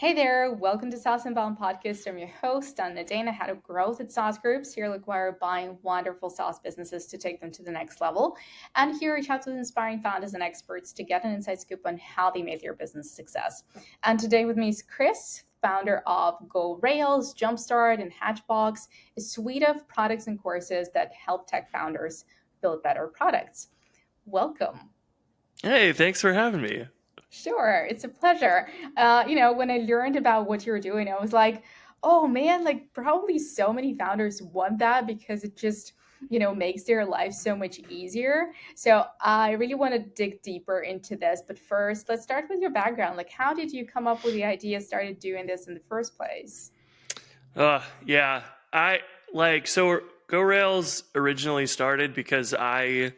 Hey there, welcome to saas.unbound podcast. I'm your host, I'm Nadeina, head of growth at SaaS Groups. Here, look, we're buying wonderful SaaS businesses to take them to the next level. And here, I chat with inspiring founders and experts to get an inside scoop on how they made their business a success. And today with me is Chris, founder of GoRails, JumpStart, and Hatchbox, a suite of products and courses that help tech founders build better products. Welcome. Hey, thanks for having me. Sure, it's a pleasure. When I learned about what you were doing, I was like, oh man, like probably so many founders want that because it just, makes their life so much easier. So I really want to dig deeper into this. But first, let's start with your background. Like, how did you come up with the idea, started doing this in the first place? Yeah, I GoRails originally started because I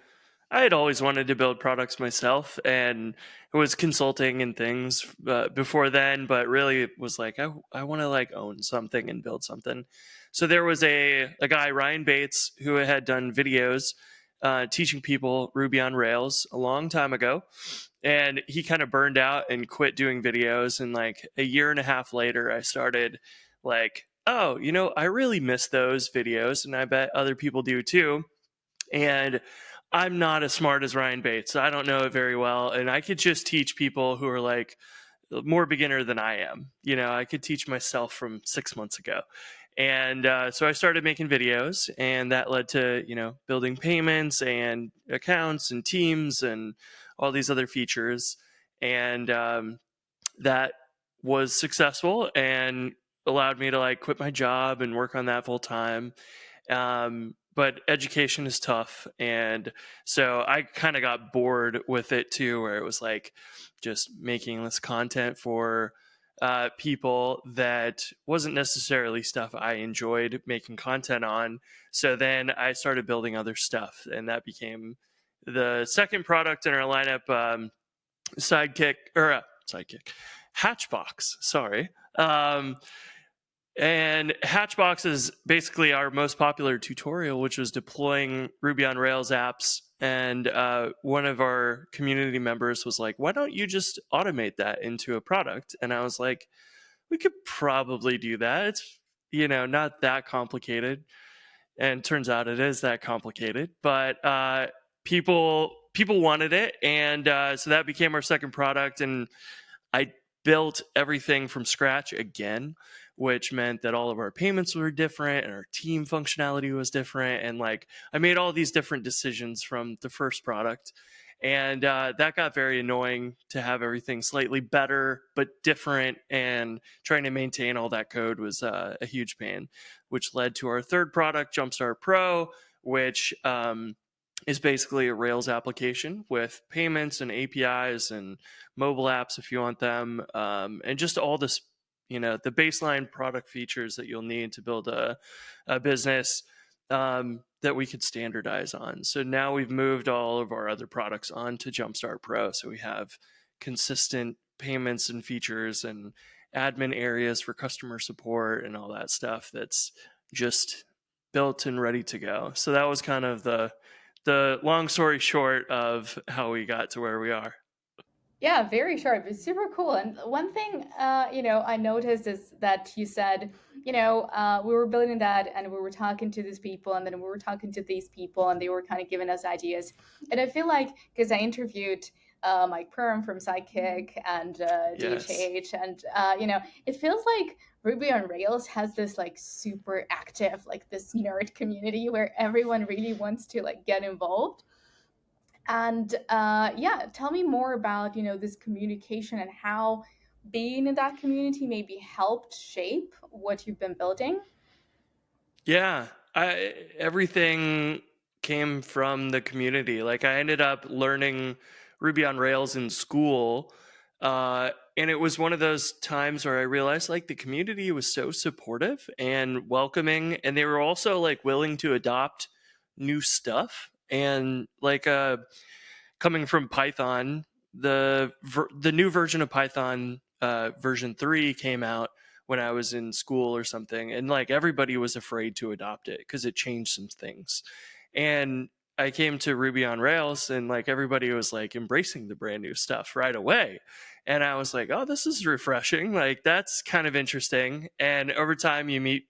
had always wanted to build products myself, and it was consulting and things before then, but really it was like I want to like own something and build something. So there was a guy, Ryan Bates, who had done videos teaching people Ruby on Rails a long time ago, and he kind of burned out and quit doing videos. And like a year and a half later, I started like, oh, I really miss those videos, and I bet other people do too. And I'm not as smart as Ryan Bates. I don't know it very well. And I could just teach people who are like more beginner than I am. I could teach myself from 6 months ago. And so I started making videos, and that led to, building payments and accounts and teams and all these other features. And that was successful and allowed me to like quit my job and work on that full time. But education is tough. And so I kind of got bored with it too, where it was like just making this content for people that wasn't necessarily stuff I enjoyed making content on. So then I started building other stuff, and that became the second product in our lineup, Sidekick, Hatchbox. Sorry. And Hatchbox is basically our most popular tutorial, which was deploying Ruby on Rails apps. And one of our community members was like, why don't you just automate that into a product? And I was like, we could probably do that. It's, not that complicated. And turns out it is that complicated. But people wanted it. And so that became our second product. And I built everything from scratch again, which meant that all of our payments were different and our team functionality was different. And like I made all these different decisions from the first product. And that got very annoying to have everything slightly better but different. And trying to maintain all that code was a huge pain, which led to our third product, JumpStart Pro, which is basically a Rails application with payments and APIs and mobile apps if you want them, and just all this, the baseline product features that you'll need to build a business that we could standardize on. So now we've moved all of our other products onto JumpStart Pro. So we have consistent payments and features and admin areas for customer support and all that stuff that's just built and ready to go. So that was kind of the long story short of how we got to where we are. Yeah, very sharp. It's super cool. And one thing, I noticed is that you said, we were building that and we were talking to these people and then we were talking to these people and they were kind of giving us ideas. And I feel like, because I interviewed Mike Perm from Sidekick and Yes. DHH, and, it feels like Ruby on Rails has this like super active, like this nerd community where everyone really wants to like get involved. And yeah, tell me more about this communication and how being in that community maybe helped shape what you've been building. Yeah. Everything came from the community. Like I ended up learning Ruby on Rails in school. And it was one of those times where I realized like the community was so supportive and welcoming, and they were also like willing to adopt new stuff. And like coming from Python, the new version of Python, version 3, came out when I was in school or something, and like everybody was afraid to adopt it because it changed some things. And I came to Ruby on Rails, and like everybody was like embracing the brand new stuff right away. And I was like, oh, this is refreshing. Like, that's kind of interesting. And over time, you meet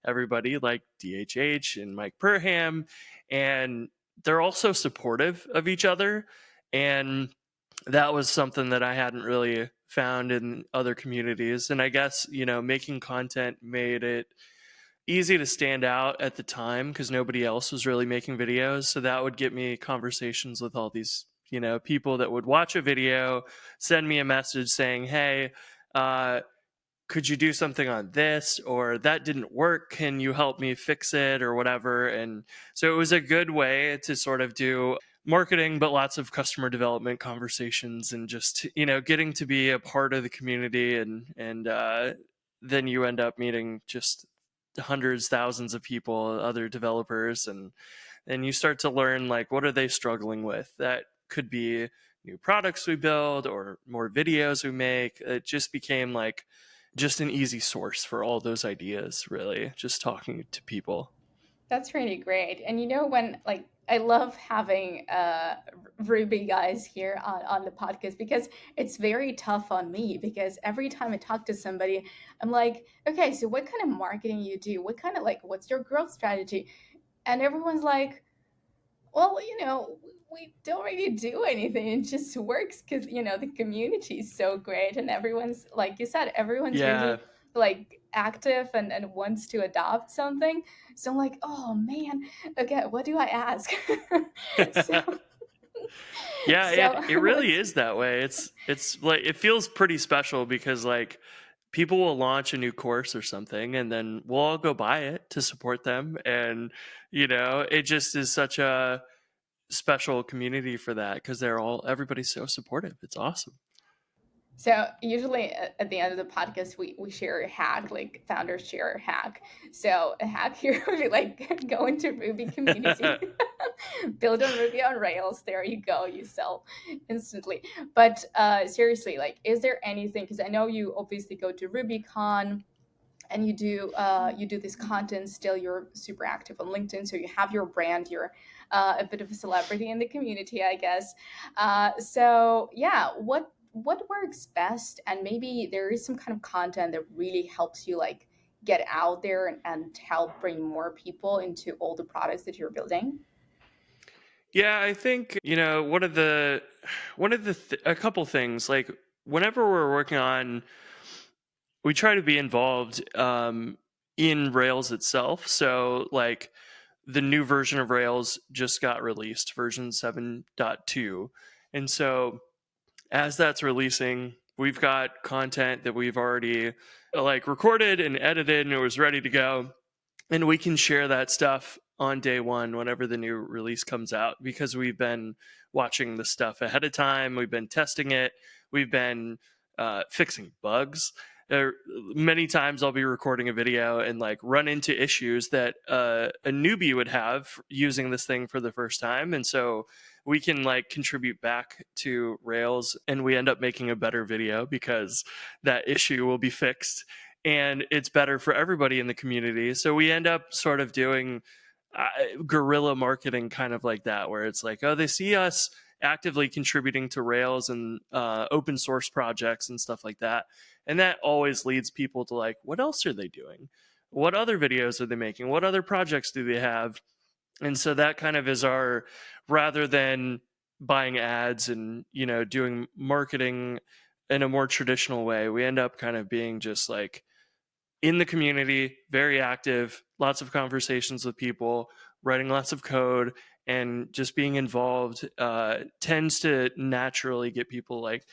everybody like DHH and Mike Perham, and they're also supportive of each other. And that was something that I hadn't really found in other communities. And I guess, making content made it easy to stand out at the time because nobody else was really making videos. So that would get me conversations with all these, people that would watch a video, send me a message saying, hey, uh, could you do something on this, or that didn't work, can you help me fix it, or whatever. And so it was a good way to sort of do marketing, but lots of customer development conversations, and just getting to be a part of the community. And then you end up meeting just hundreds, thousands of people, other developers, and you start to learn like what are they struggling with. That could be new products we build or more videos we make. It just became like just an easy source for all those ideas, really, just talking to people. That's really great. And when like I love having Ruby guys here on the podcast because it's very tough on me because every time I talk to somebody, I'm like, okay, so what kind of marketing you do? What kind of like what's your growth strategy? And everyone's like, well, we don't really do anything. It just works because, the community is so great and everyone's, like you said, everyone's Yeah. really like active and wants to adopt something. So I'm like, oh man, okay, what do I ask? so, Yeah, so it really what's, is that way. It's like it feels pretty special because like people will launch a new course or something, and then we'll all go buy it to support them. And it just is such a special community for that because everybody's so supportive. It's awesome. So usually at the end of the podcast, we share a hack, like founders share a hack. So a hack here would be like go into Ruby community, build on Ruby on Rails. There you go, you sell instantly. But seriously, like, is there anything? Because I know you obviously go to RubyCon and you do this content still. You're super active on LinkedIn, so you have your brand. You're a bit of a celebrity in the community, I guess. So yeah, what works best? And maybe there is some kind of content that really helps you like get out there and help bring more people into all the products that you're building. Yeah, I think a couple things like whenever we're working on, we try to be involved in Rails itself. So like the new version of Rails just got released, version 7.2. And so as that's releasing, we've got content that we've already like recorded and edited and it was ready to go. And we can share that stuff on day one whenever the new release comes out because we've been watching the stuff ahead of time. We've been testing it. We've been fixing bugs. Many times I'll be recording a video and like run into issues that a newbie would have using this thing for the first time. And so we can like contribute back to Rails and we end up making a better video because that issue will be fixed and it's better for everybody in the community. So we end up sort of doing guerrilla marketing kind of like that, where it's like, oh, they see us actively contributing to Rails and open source projects and stuff like that. And that always leads people to like, what else are they doing? What other videos are they making? What other projects do they have? And so that kind of is our, rather than buying ads and, doing marketing in a more traditional way, we end up kind of being just like, in the community, very active, lots of conversations with people, writing lots of code, and just being involved tends to naturally get people like,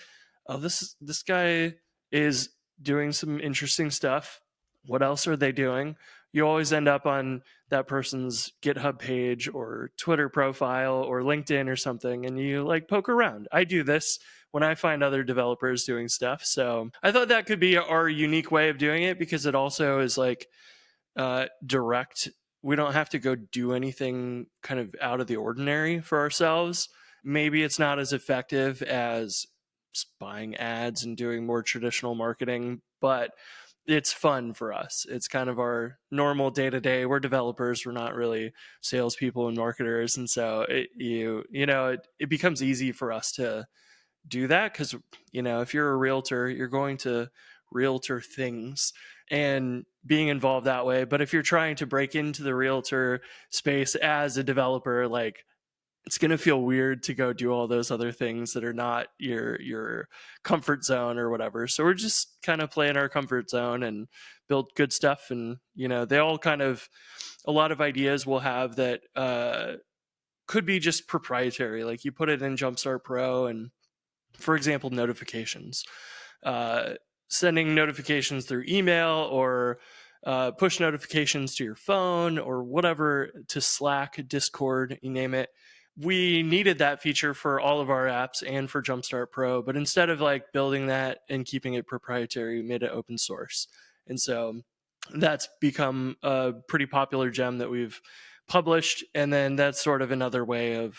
oh, this guy is doing some interesting stuff. What else are they doing? You always end up on that person's GitHub page or Twitter profile or LinkedIn or something, and you like poke around. I do this when I find other developers doing stuff. So I thought that could be our unique way of doing it because it also is like direct. We don't have to go do anything kind of out of the ordinary for ourselves. Maybe it's not as effective as buying ads and doing more traditional marketing, but it's fun for us. It's kind of our normal day to day. We're developers. We're not really salespeople and marketers, and so it becomes easy for us to do that because if you're a realtor, you're going to realtor things and being involved that way. But if you're trying to break into the realtor space as a developer, like it's going to feel weird to go do all those other things that are not your comfort zone or whatever. So we're just kind of playing our comfort zone and build good stuff. And they all kind of, a lot of ideas we'll have that could be just proprietary. Like you put it in JumpStart Pro, and for example, notifications, uh, sending notifications through email or push notifications to your phone or whatever, to Slack, Discord, you name it. We needed that feature for all of our apps and for JumpStart Pro, but instead of like building that and keeping it proprietary, we made it open source. And so that's become a pretty popular gem that we've published. And then that's sort of another way of,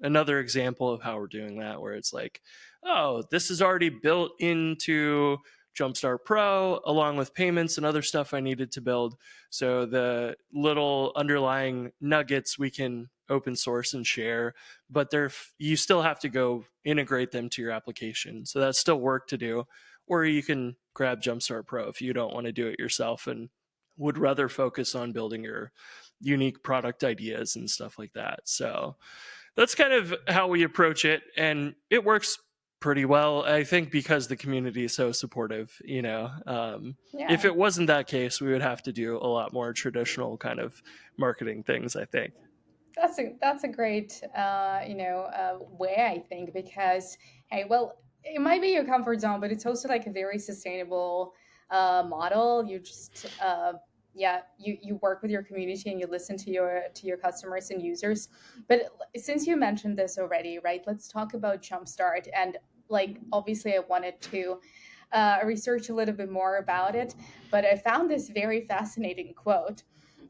another example of how we're doing that, where it's like, oh, this is already built into JumpStart Pro along with payments and other stuff I needed to build. So the little underlying nuggets we can open source and share, but you still have to go integrate them to your application. So that's still work to do. Or you can grab JumpStart Pro if you don't want to do it yourself and would rather focus on building your unique product ideas and stuff like that. So that's kind of how we approach it, and it works pretty well, I think, because the community is so supportive. If Yeah. it wasn't that case, we would have to do a lot more traditional kind of marketing things, I think. That's a great way, I think, because hey, well, it might be your comfort zone, but it's also like a very sustainable model. You just yeah, you work with your community and you listen to your customers and users. But since you mentioned this already, right? Let's talk about Jumpstart. And like obviously I wanted to research a little bit more about it, but I found this very fascinating quote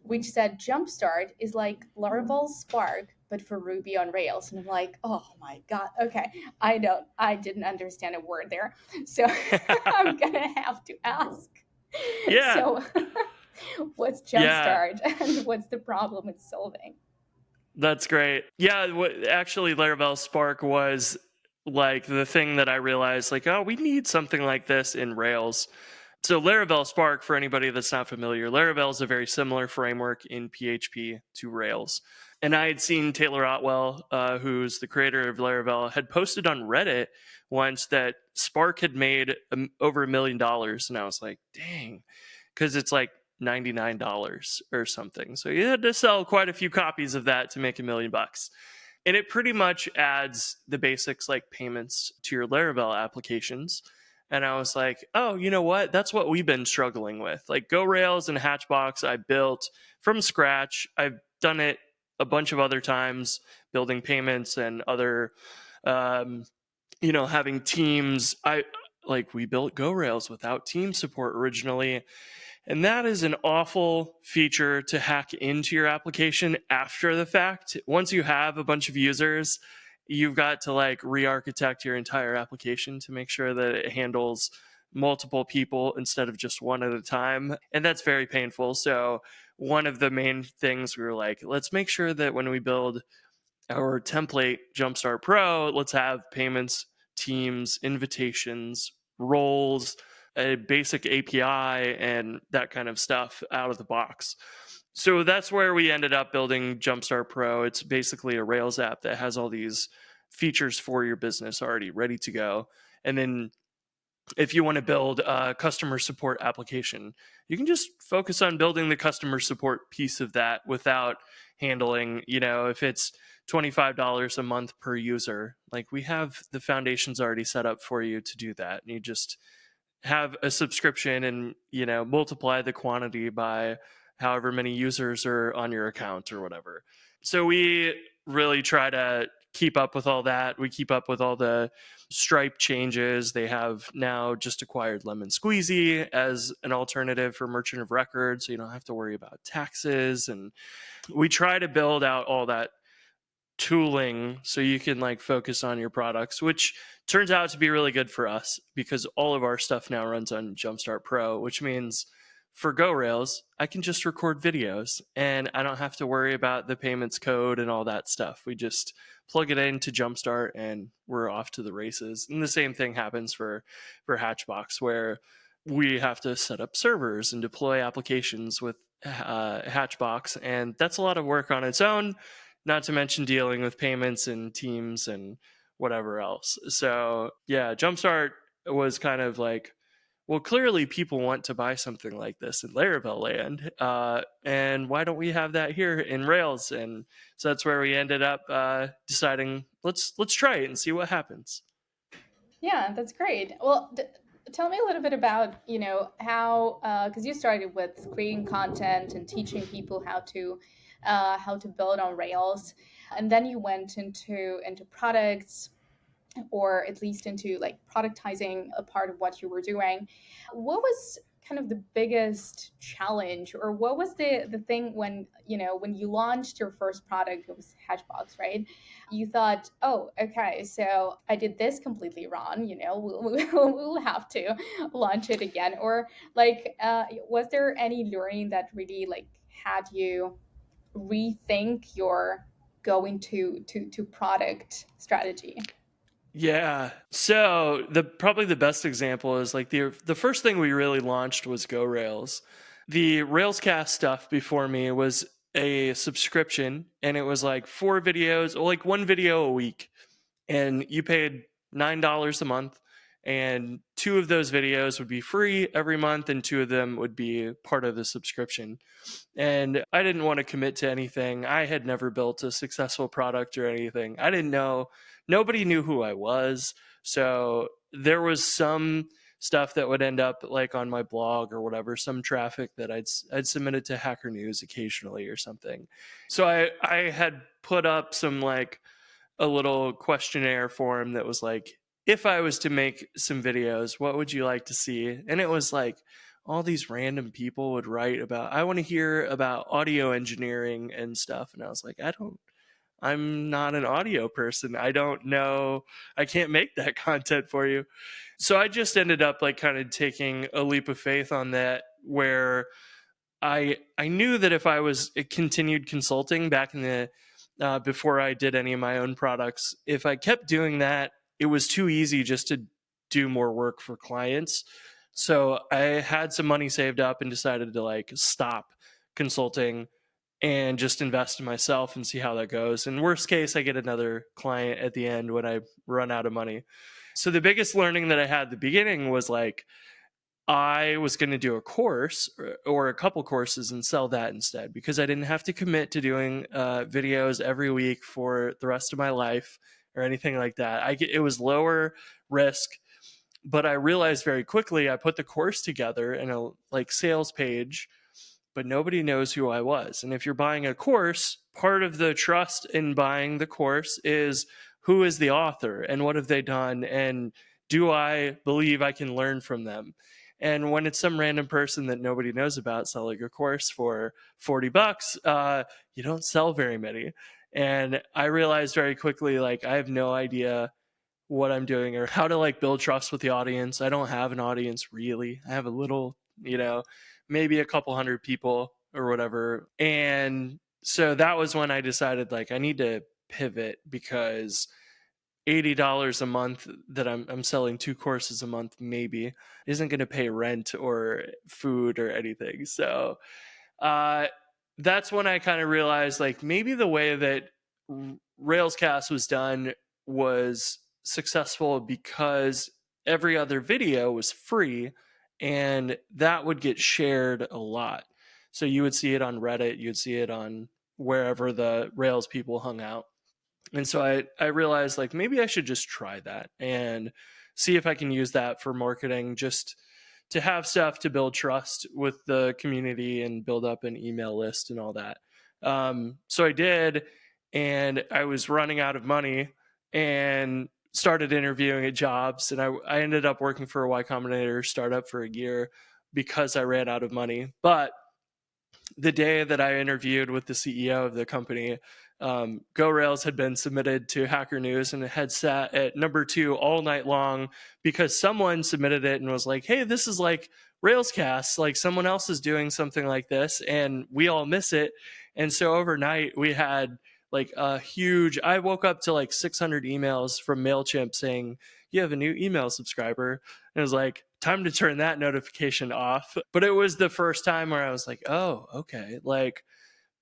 which said Jumpstart is like Laravel Spark, but for Ruby on Rails. And I'm like, oh my God. Okay. I didn't understand a word there. So I'm going to have to ask. Yeah. So, what's Yeah. Jumpstart and what's the problem it's solving? That's great. Yeah, actually, Laravel Spark was like the thing that I realized, like, oh, we need something like this in Rails. So Laravel Spark, for anybody that's not familiar, Laravel is a very similar framework in PHP to Rails. And I had seen Taylor Otwell, who's the creator of Laravel, had posted on Reddit once that Spark had made over $1 million. And I was like, dang, because it's like $99 or something. So you had to sell quite a few copies of that to make $1 million. And it pretty much adds the basics like payments to your Laravel applications. And I was like, oh, you know what? That's what we've been struggling with. Like GoRails and Hatchbox, I built from scratch. I've done it a bunch of other times, building payments and other, having teams. We built GoRails without team support originally. And that is an awful feature to hack into your application after the fact. Once you have a bunch of users, you've got to like re-architect your entire application to make sure that it handles multiple people instead of just one at a time. And that's very painful. So one of the main things we were like, let's make sure that when we build our template JumpStart Pro, let's have payments, teams, invitations, roles, a basic API, and that kind of stuff out of the box. So that's where we ended up building JumpStart Pro. It's basically a Rails app that has all these features for your business already ready to go. And then if you want to build a customer support application, you can just focus on building the customer support piece of that without handling, if it's $25 a month per user, like we have the foundations already set up for you to do that. And you just have a subscription and, multiply the quantity by however many users are on your account or whatever. So we really try to keep up with all that. We keep up with all the Stripe changes. They have now just acquired Lemon Squeezy as an alternative for merchant of record, so you don't have to worry about taxes. And we try to build out all that tooling so you can like focus on your products, which turns out to be really good for us because all of our stuff now runs on JumpStart Pro, which means for GoRails, I can just record videos and I don't have to worry about the payments code and all that stuff. We just plug it into JumpStart and we're off to the races. And the same thing happens for Hatchbox, where we have to set up servers and deploy applications with Hatchbox, and that's a lot of work on its own, not to mention dealing with payments and teams and whatever else. So yeah, Jumpstart was kind of like, well, clearly people want to buy something like this in Laravel land, and why don't we have that here in Rails? And so that's where we ended up deciding let's try it and see what happens. Yeah, that's great. Well, tell me a little bit about, how, because you started with creating content and teaching people how to build on Rails, and then you went into products, or at least into like productizing a part of what you were doing. What was kind of the biggest challenge, or what was the thing when, when you launched your first product? It was Hatchbox, right? You thought, oh, okay, so I did this completely wrong, we'll have to launch it again. Or like, was there any learning that really like had you rethink your going to product strategy? Yeah. So the probably the best example is like the first thing we really launched was GoRails. The Railscast stuff before me was a subscription, and it was like 4 videos, or like 1 video a week, and you paid $9 a month, and 2 of those videos would be free every month, and 2 of them would be part of the subscription. And I didn't want to commit to anything. I had never built a successful product or anything. I didn't know, nobody knew who I was. So there was some stuff that would end up like on my blog or whatever, some traffic that I'd submitted to Hacker News occasionally or something. So I had put up some like a little questionnaire form that was like, if I was to make some videos, what would you like to see? And it was like all these random people would write about, I want to hear about audio engineering and stuff. And I was like, I'm not an audio person. I don't know. I can't make that content for you. So I just ended up like kind of taking a leap of faith on that, where I knew that if I was continued consulting back in the before I did any of my own products, if I kept doing that, it was too easy just to do more work for clients. So I had some money saved up and decided to like stop consulting and just invest in myself and see how that goes. And worst case, I get another client at the end when I run out of money. So the biggest learning that I had at the beginning was like, I was going to do a course or a couple courses and sell that instead, because I didn't have to commit to doing videos every week for the rest of my life or anything like that. It was lower risk, but I realized very quickly I put the course together in a like sales page, but nobody knows who I was. And if you're buying a course, part of the trust in buying the course is, who is the author and what have they done, and do I believe I can learn from them? And when it's some random person that nobody knows about selling a course for $40, you don't sell very many. And I realized very quickly, like, I have no idea what I'm doing or how to like build trust with the audience. I don't have an audience really. I have a little, maybe a couple hundred people or whatever. And so that was when I decided like I need to pivot, because $80 a month that I'm selling 2 courses a month maybe isn't going to pay rent or food or anything. So uh, that's when I kind of realized like maybe the way that Railscast was done was successful because every other video was free, and that would get shared a lot. So you would see it on Reddit, you'd see it on wherever the Rails people hung out. And so I realized like maybe I should just try that and see if I can use that for marketing, just to have stuff to build trust with the community and build up an email list and all that. So I did, and I was running out of money and started interviewing at jobs. And I ended up working for a Y Combinator startup for a year because I ran out of money. But the day that I interviewed with the CEO of the company, GoRails had been submitted to Hacker News and it had sat at number 2 all night long because someone submitted it and was like, hey, this is like Railscast, like someone else is doing something like this and we all miss it. And so overnight we had like a huge, I woke up to like 600 emails from MailChimp saying, you have a new email subscriber. And it was like, time to turn that notification off. But it was the first time where I was like, oh, okay. Like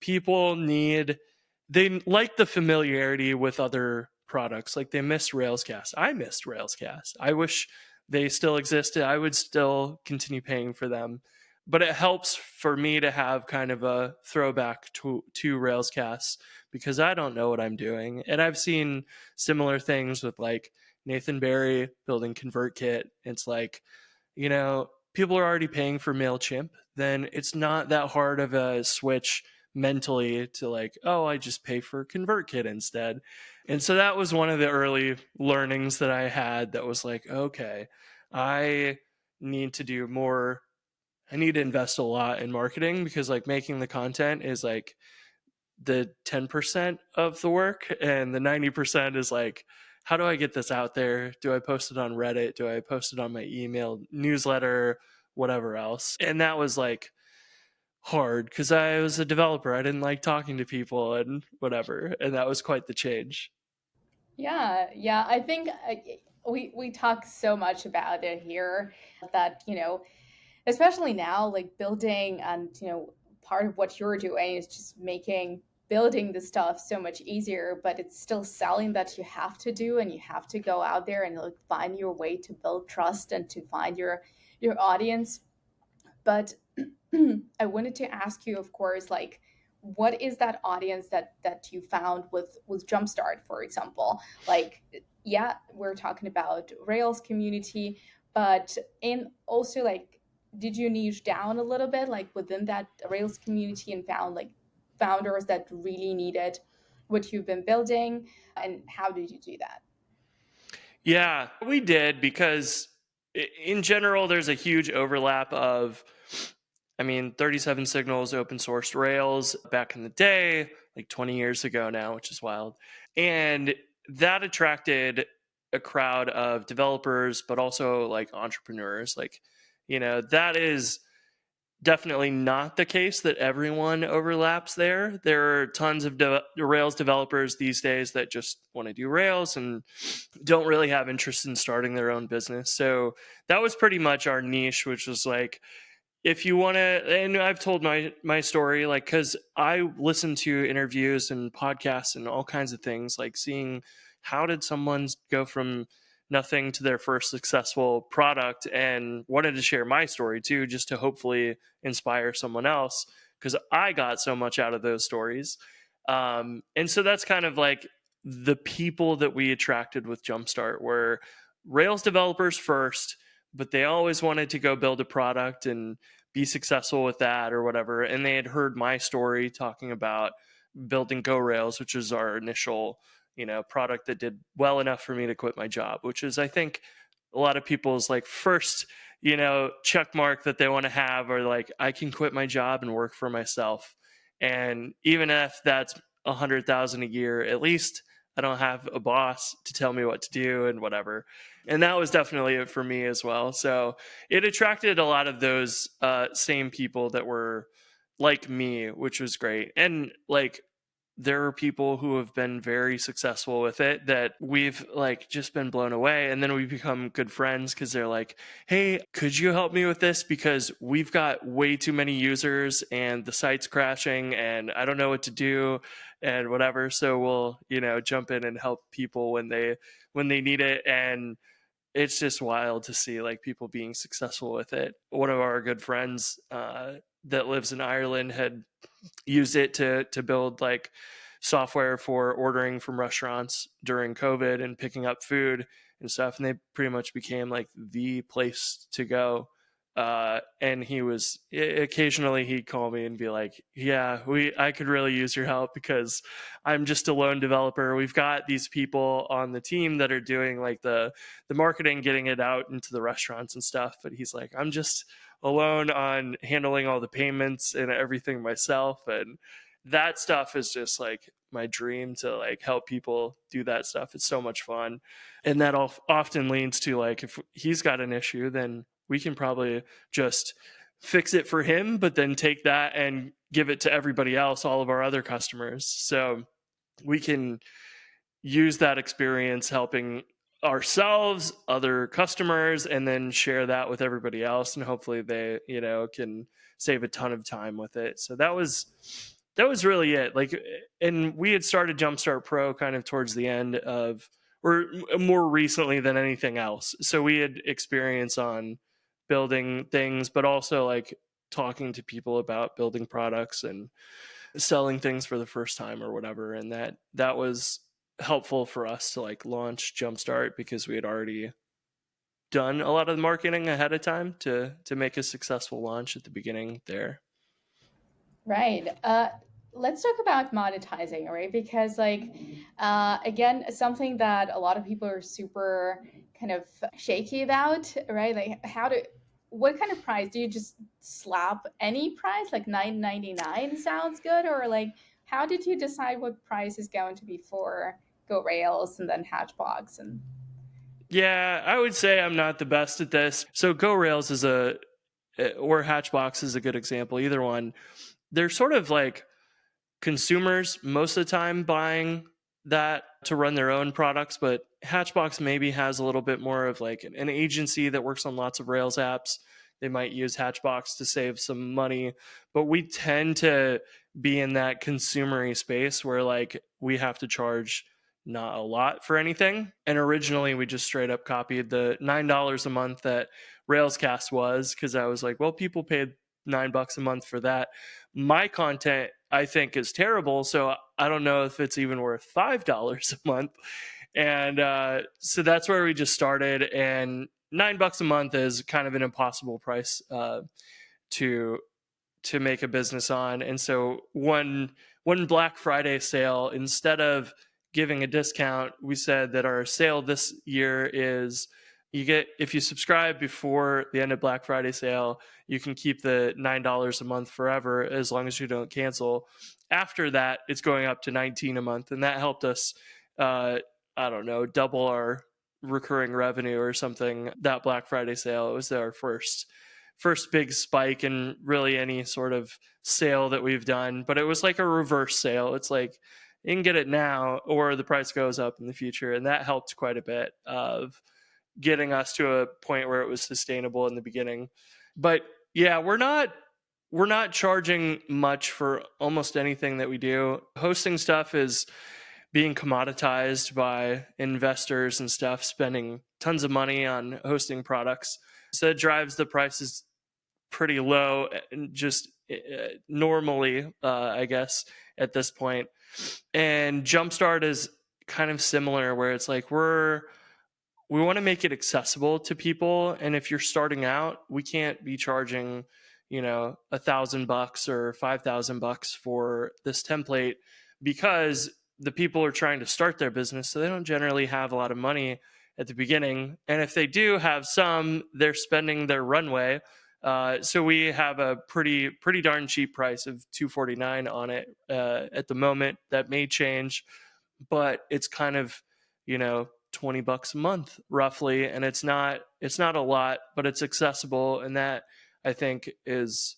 people they like the familiarity with other products. Like they missed Railscast. I missed Railscast. I wish they still existed. I would still continue paying for them. But it helps for me to have kind of a throwback to Railscast because I don't know what I'm doing. And I've seen similar things with like Nathan Barry building ConvertKit. It's like, people are already paying for MailChimp, then it's not that hard of a switch mentally to like, oh, I just pay for ConvertKit instead. And so that was one of the early learnings that I had that was like, okay, I need to do more. I need to invest a lot in marketing because like making the content is like the 10% of the work and the 90% is like, how do I get this out there? Do I post it on Reddit? Do I post it on my email newsletter, whatever else? And that was like hard because I was a developer. I didn't like talking to people and whatever. And that was quite the change. Yeah. I think we talk so much about it here that especially now, like building and part of what you're doing is just making building the stuff so much easier, but it's still selling that you have to do, and you have to go out there and like find your way to build trust and to find your audience. But I wanted to ask you, of course, like what is that audience that you found with Jumpstart, for example? Like, yeah, we're talking about Rails community, but in also like, did you niche down a little bit, like within that Rails community, and found like founders that really needed what you've been building, and how did you do that? Yeah, we did because in general, there's a huge overlap of, 37 Signals open sourced Rails back in the day, like 20 years ago now, which is wild. And that attracted a crowd of developers, but also like entrepreneurs. Like, that is definitely not the case that everyone overlaps there. There are tons of Rails developers these days that just want to do Rails and don't really have interest in starting their own business. So that was pretty much our niche, which was like, if you want to, and I've told my story, like, because I listen to interviews and podcasts and all kinds of things, like seeing how did someone go from nothing to their first successful product, and wanted to share my story too, just to hopefully inspire someone else, because I got so much out of those stories. And so that's kind of like the people that we attracted with Jumpstart were Rails developers first, but they always wanted to go build a product and be successful with that or whatever. And they had heard my story talking about building GoRails, which is our initial, product that did well enough for me to quit my job, which is, I think, a lot of people's like first, check mark that they want to have, or like, I can quit my job and work for myself. And even if that's 100,000 a year, at least I don't have a boss to tell me what to do and whatever. And that was definitely it for me as well. So it attracted a lot of those same people that were like me, which was great. And like, there are people who have been very successful with it that we've like just been blown away. And then we become good friends because they're like, hey, could you help me with this? Because we've got way too many users and the site's crashing and I don't know what to do and whatever. So we'll, jump in and help people when they need it. And it's just wild to see like people being successful with it. One of our good friends that lives in Ireland had used it to build like software for ordering from restaurants during COVID and picking up food and stuff. And they pretty much became like the place to go. And he was occasionally he'd call me and be like, yeah, I could really use your help because I'm just a lone developer. We've got these people on the team that are doing like the marketing, getting it out into the restaurants and stuff. But he's like, I'm just alone on handling all the payments and everything myself. And that stuff is just like my dream to like help people do that stuff. It's so much fun. And that often leads to like, if he's got an issue, then we can probably just fix it for him, but then take that and give it to everybody else, all of our other customers. So we can use that experience helping ourselves, other customers, and then share that with everybody else. And hopefully they, can save a ton of time with it. So that was really it. Like, and we had started JumpStart Pro kind of towards the end of, or more recently than anything else. So we had experience on building things, but also like talking to people about building products and selling things for the first time or whatever. And that was helpful for us to like launch Jumpstart because we had already done a lot of the marketing ahead of time to make a successful launch at the beginning there. Right. Let's talk about monetizing, right? Because, like, again, something that a lot of people are super kind of shaky about, right? Like, what kind of price do you just slap any price? Like $9.99 sounds good, or like, how did you decide what price is going to be for GoRails and then Hatchbox and Yeah, I would say I'm not the best at this. So GoRails or Hatchbox is a good example. Either one, they're sort of like consumers most of the time buying that to run their own products, but Hatchbox maybe has a little bit more of like an agency that works on lots of Rails apps. They might use Hatchbox to save some money, but we tend to be in that consumery space where like we have to charge not a lot for anything. And originally we just straight up copied the $9 a month that Railscast was, because I was like, well, people paid $9 a month for that. My content I think is terrible, so I don't know if it's even worth $5 a month. And so that's where we just started. And $9 a month is kind of an impossible price to make a business on. And so one Black Friday sale, instead of giving a discount, we said that our sale this year is, you get, if you subscribe before the end of Black Friday sale, you can keep the $9 a month forever as long as you don't cancel. After that, it's going up to 19 a month, and that helped us I don't know, double our recurring revenue or something. That Black Friday sale, it was our first big spike in really any sort of sale that we've done, but it was like a reverse sale. It's like you can get it now or the price goes up in the future, and that helped quite a bit of getting us to a point where it was sustainable in the beginning. But yeah, we're not charging much for almost anything that we do. Hosting stuff is being commoditized by investors and stuff, spending tons of money on hosting products. So it drives the prices pretty low, and just normally, I guess, at this point. And Jumpstart is kind of similar, where it's like we want to make it accessible to people. And if you're starting out, we can't be charging, $1,000 or $5,000 for this template, because the people are trying to start their business. So they don't generally have a lot of money at the beginning. And if they do have some, they're spending their runway. So we have a pretty darn cheap price of $249 on it at the moment. That may change, but it's kind of, $20 a month roughly, and it's not a lot, but it's accessible. And that, I think, is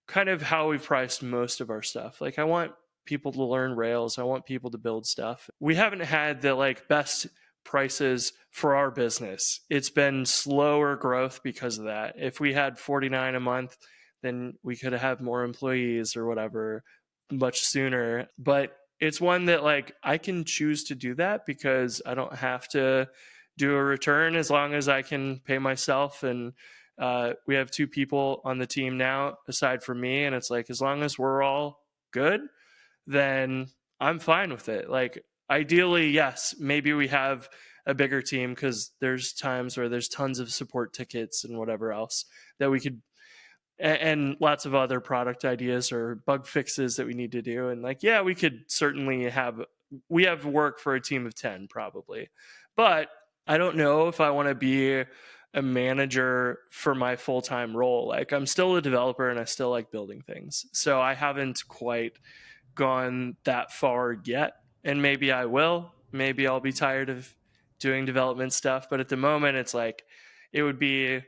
kind of how we've priced most of our stuff. Like, I want people to learn Rails, I want people to build stuff. We haven't had the like best prices for our business. It's been slower growth because of that. If we had 49 a month, then we could have more employees or whatever much sooner. But it's one that like I can choose to do that because I don't have to do a return as long as I can pay myself. And we have two people on the team now aside from me, and it's like, as long as we're all good, then I'm fine with it. Like, ideally, yes, maybe we have a bigger team, because there's times where there's tons of support tickets and whatever else that we could, and lots of other product ideas or bug fixes that we need to do. And like, yeah, we could certainly we have work for a team of 10 probably, but I don't know if I want to be a manager for my full-time role. Like, I'm still a developer and I still like building things. So I haven't quite gone that far yet. And maybe I will. Maybe I'll be tired of doing development stuff. But at the moment, it's like it would be,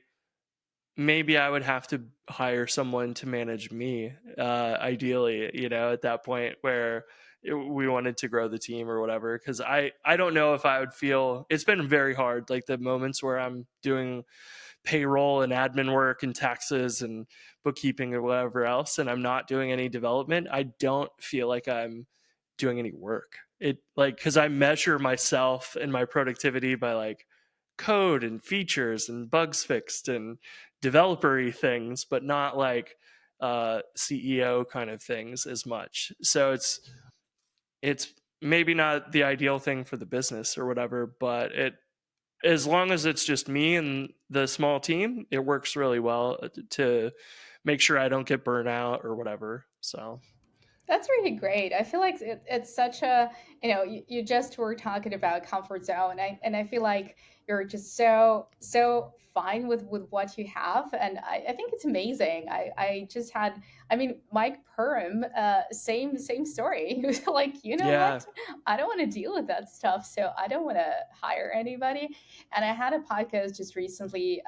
maybe I would have to hire someone to manage me, ideally, at that point where we wanted to grow the team or whatever. Because I don't know if I would feel, it's been very hard. Like the moments where I'm doing payroll and admin work and taxes and bookkeeping or whatever else, and I'm not doing any development, I don't feel like I'm doing any work. It like, because I measure myself and my productivity by like code and features and bugs fixed and developer-y things, but not like CEO kind of things as much. So it's maybe not the ideal thing for the business or whatever, but it, as long as it's just me and the small team, it works really well to make sure I don't get burnt out or whatever. So That's really great. I feel like it's such a, you just were talking about comfort zone. And I feel like you're just so fine with what you have. And I think it's amazing. I just had, I mean, Mike Perham, same story. He was like, you know yeah. what? I don't want to deal with that stuff. So I don't want to hire anybody. And I had a podcast just recently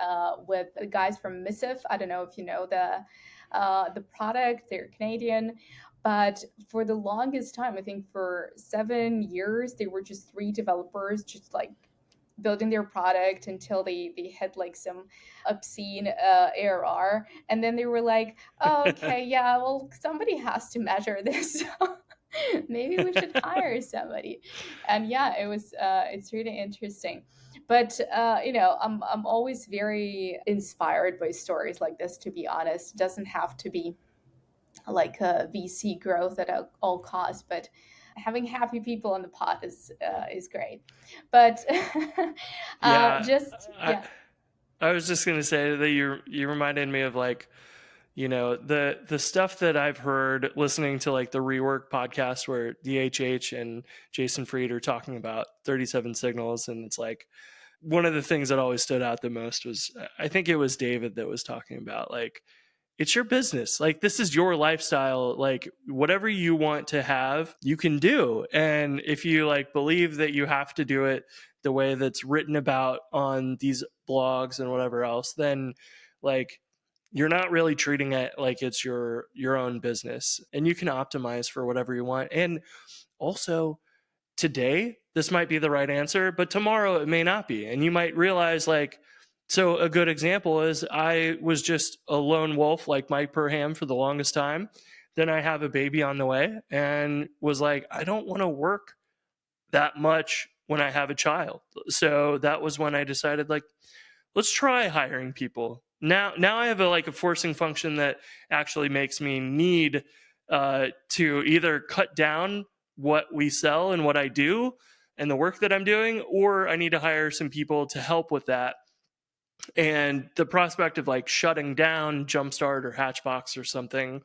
with the guys from Missive. I don't know if you know the product, they're Canadian, but for the longest time, I think for 7 years, they were just three developers, just like building their product until they had like some obscene ARR, and then they were like, oh, okay, yeah, well, somebody has to measure this. Maybe we should hire somebody. And yeah, it's really interesting. But I'm always very inspired by stories like this, to be honest. It doesn't have to be like VC growth at all costs, but having happy people on the pot is great. But Yeah. just I, yeah. I was just going to say that you reminded me of like, the stuff that I've heard listening to like the Rework podcast where DHH and Jason Fried are talking about 37 signals. And it's like, one of the things that always stood out the most was, I think it was David that was talking about like, it's your business. Like, this is your lifestyle. Like, whatever you want to have, you can do. And if you like believe that you have to do it the way that's written about on these blogs and whatever else, then like you're not really treating it like it's your own business, and you can optimize for whatever you want. And also, today this might be the right answer, but tomorrow it may not be. And you might realize like, so a good example is I was just a lone wolf like Mike Perham for the longest time. Then I have a baby on the way and was like, I don't want to work that much when I have a child. So that was when I decided like, let's try hiring people. Now I have like a forcing function that actually makes me need to either cut down what we sell and what I do and the work that I'm doing, or I need to hire some people to help with that. And the prospect of like shutting down JumpStart or Hatchbox or something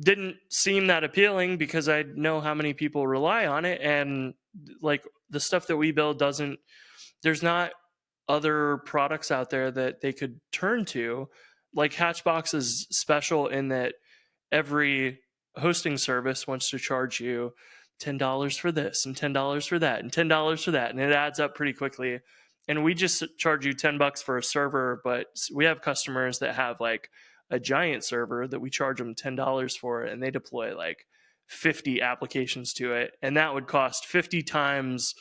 didn't seem that appealing because I know how many people rely on it. And like the stuff that we build doesn't, there's not other products out there that they could turn to. Like Hatchbox is special in that every hosting service wants to charge you $10 for this and $10 for that and $10 for that, and it adds up pretty quickly. And we just charge you $10 for a server, but we have customers that have like a giant server that we charge them $10 for, and they deploy like 50 applications to it, and that would cost 50 times,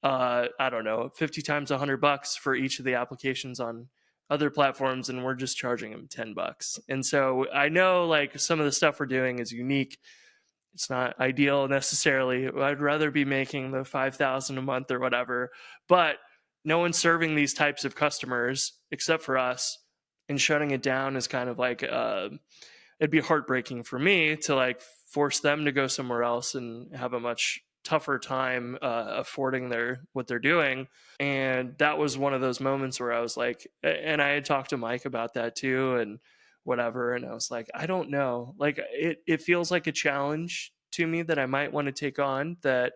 I don't know, 50 times $100 for each of the applications on other platforms, and we're just charging them $10. And so I know like some of the stuff we're doing is unique. It's not ideal necessarily. I'd rather be making the 5,000 a month or whatever, but no one's serving these types of customers except for us. And shutting it down is kind of like, it'd be heartbreaking for me to like force them to go somewhere else and have a much tougher time affording their what they're doing. And that was one of those moments where I was like, and I had talked to Mike about that too and whatever, and I was like, I don't know, like it feels like a challenge to me that I might want to take on, that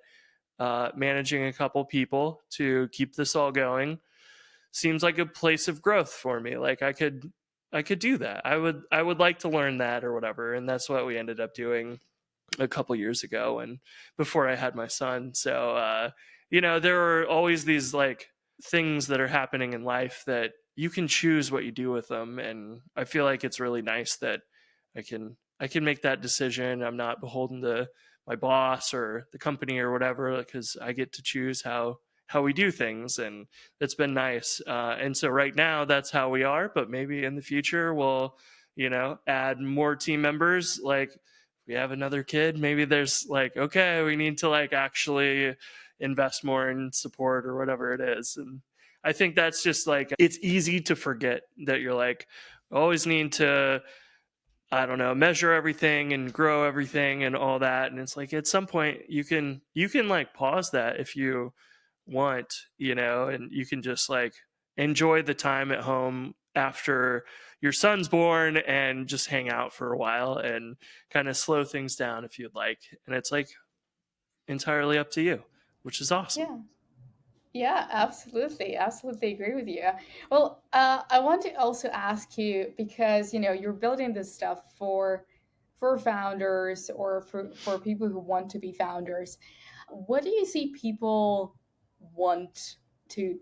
managing a couple people to keep this all going seems like a place of growth for me. Like I could do that. I would like to learn that or whatever, and that's what we ended up doing. a couple years ago, and before I had my son. So there are always these like things that are happening in life that you can choose what you do with them, and I feel like it's really nice that I can make that decision. I'm not beholden to my boss or the company or whatever, because I get to choose how we do things, and it's been nice. And so right now that's how we are, but maybe in the future we'll add more team members. Like we have another kid, maybe there's like, okay, we need to like actually invest more in support or whatever it is. And I think that's just like, it's easy to forget that you're like always need to, I don't know, measure everything and grow everything and all that. And it's like at some point you can like pause that if you want, and you can just like enjoy the time at home after your son's born and just hang out for a while and kind of slow things down if you'd like. And it's like entirely up to you, which is awesome. Yeah. Yeah, absolutely. Absolutely agree with you. Well, I want to also ask you because you're building this stuff for founders or for people who want to be founders. What do you see people want to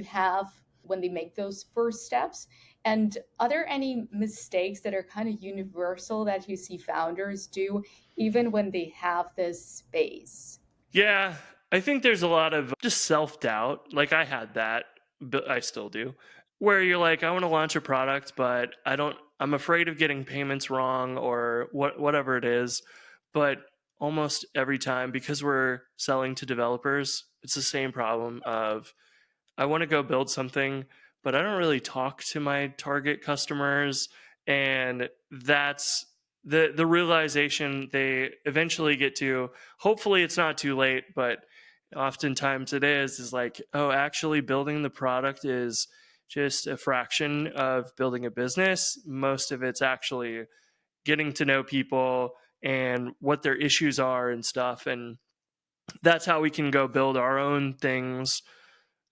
have when they make those first steps? And are there any mistakes that are kind of universal that you see founders do even when they have this space? Yeah, I think there's a lot of just self doubt. Like I had that, but I still do, where you're like, I want to launch a product, but I'm afraid of getting payments wrong or whatever it is. But almost every time, because we're selling to developers, it's the same problem of I want to go build something, but I don't really talk to my target customers. And that's the realization they eventually get to. Hopefully it's not too late, but oftentimes it is like, oh, actually building the product is just a fraction of building a business. Most of it's actually getting to know people and what their issues are and stuff. And that's how we can go build our own things.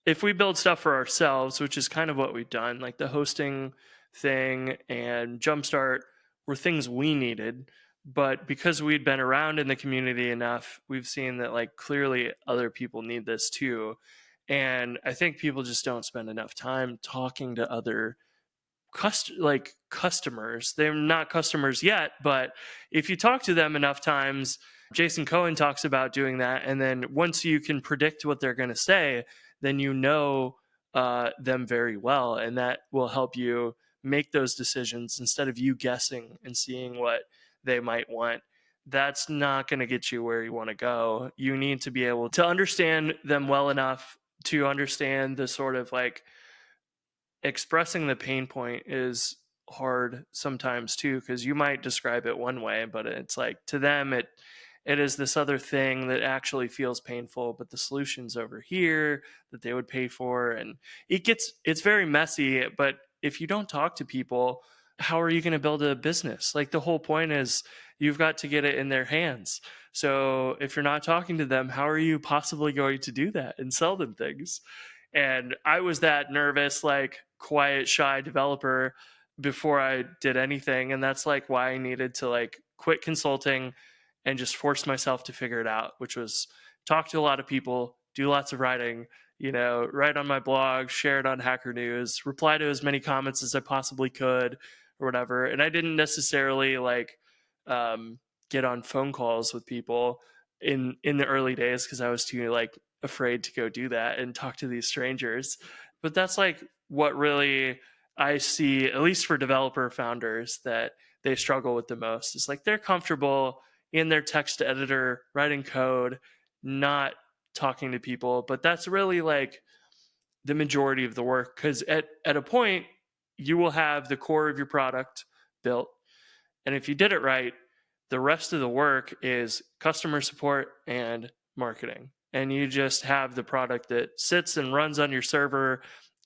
If we build stuff for ourselves, which is kind of what we've done, like the hosting thing and JumpStart were things we needed. But because we'd been around in the community enough, we've seen that like clearly other people need this too. And I think people just don't spend enough time talking to other customers. They're not customers yet, but if you talk to them enough times, Jason Cohen talks about doing that. And then once you can predict what they're going to say, then them very well. And that will help you make those decisions instead of you guessing and seeing what they might want. That's not going to get you where you want to go. You need to be able to understand them well enough to understand the sort of like expressing the pain point is hard sometimes too, because you might describe it one way, but it's like to them it is this other thing that actually feels painful, but the solution's over here that they would pay for. And it's very messy. But if you don't talk to people, how are you going to build a business? Like the whole point is you've got to get it in their hands. So if you're not talking to them, how are you possibly going to do that and sell them things? And I was that nervous, like quiet, shy developer before I did anything. And that's like why I needed to like quit consulting and just force myself to figure it out, which was talk to a lot of people, do lots of writing, write on my blog, share it on Hacker News, reply to as many comments as I possibly could or whatever. And I didn't necessarily like get on phone calls with people in the early days because I was too like afraid to go do that and talk to these strangers. But that's like what really I see, at least for developer founders, that they struggle with the most. It's like they're comfortable in their text editor writing code, not talking to people. But that's really like the majority of the work, because at a point you will have the core of your product built. And if you did it right, the rest of the work is customer support and marketing. And you just have the product that sits and runs on your server.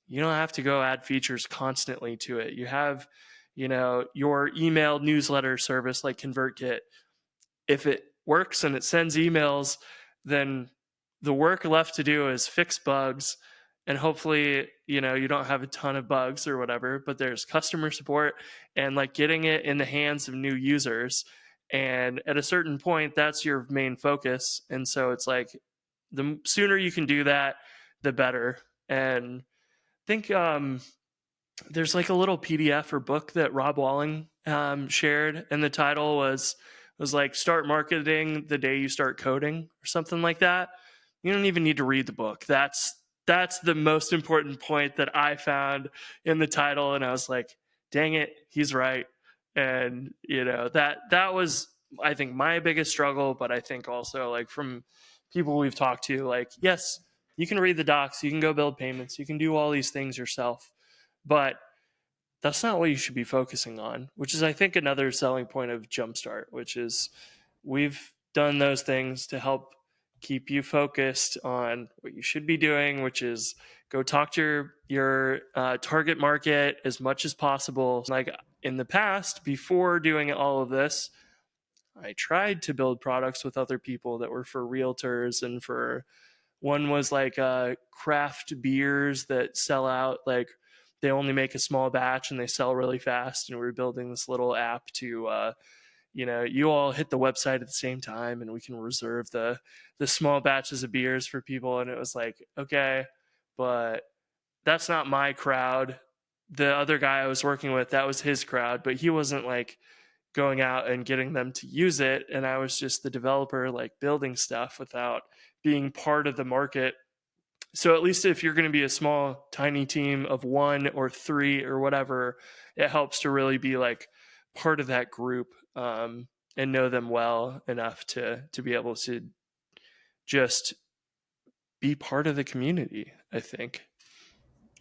You don't have to go add features constantly to it. You have, your email newsletter service like ConvertKit. If it works and it sends emails, then the work left to do is fix bugs. And hopefully, you don't have a ton of bugs or whatever, but there's customer support and like getting it in the hands of new users. And at a certain point, that's your main focus. And so it's like the sooner you can do that, the better. And I think there's like a little PDF or book that Rob Walling shared, and the title was like "Start Marketing the Day You Start Coding" or something like that. You don't even need to read the book. That's the most important point that I found in the title, and I was like, "Dang it, he's right." And that was, I think, my biggest struggle. But I think also, like, from people we've talked to, like, yes, you can read the docs, you can go build payments, you can do all these things yourself, but that's not what you should be focusing on, which is, I think, another selling point of JumpStart, which is we've done those things to help keep you focused on what you should be doing, which is go talk to your target market as much as possible. Like in the past, before doing all of this, I tried to build products with other people that were for realtors and for one was like craft beers that sell out, like they only make a small batch and they sell really fast. And we are building this little app to, you all hit the website at the same time and we can reserve the small batches of beers for people. And it was like, okay, but that's not my crowd. The other guy I was working with, that was his crowd, but he wasn't like going out and getting them to use it. And I was just the developer, like building stuff without being part of the market. So at least if you're going to be a small, tiny team of 1 or 3 or whatever, it helps to really be like part of that group, and know them well enough to be able to just be part of the community, I think.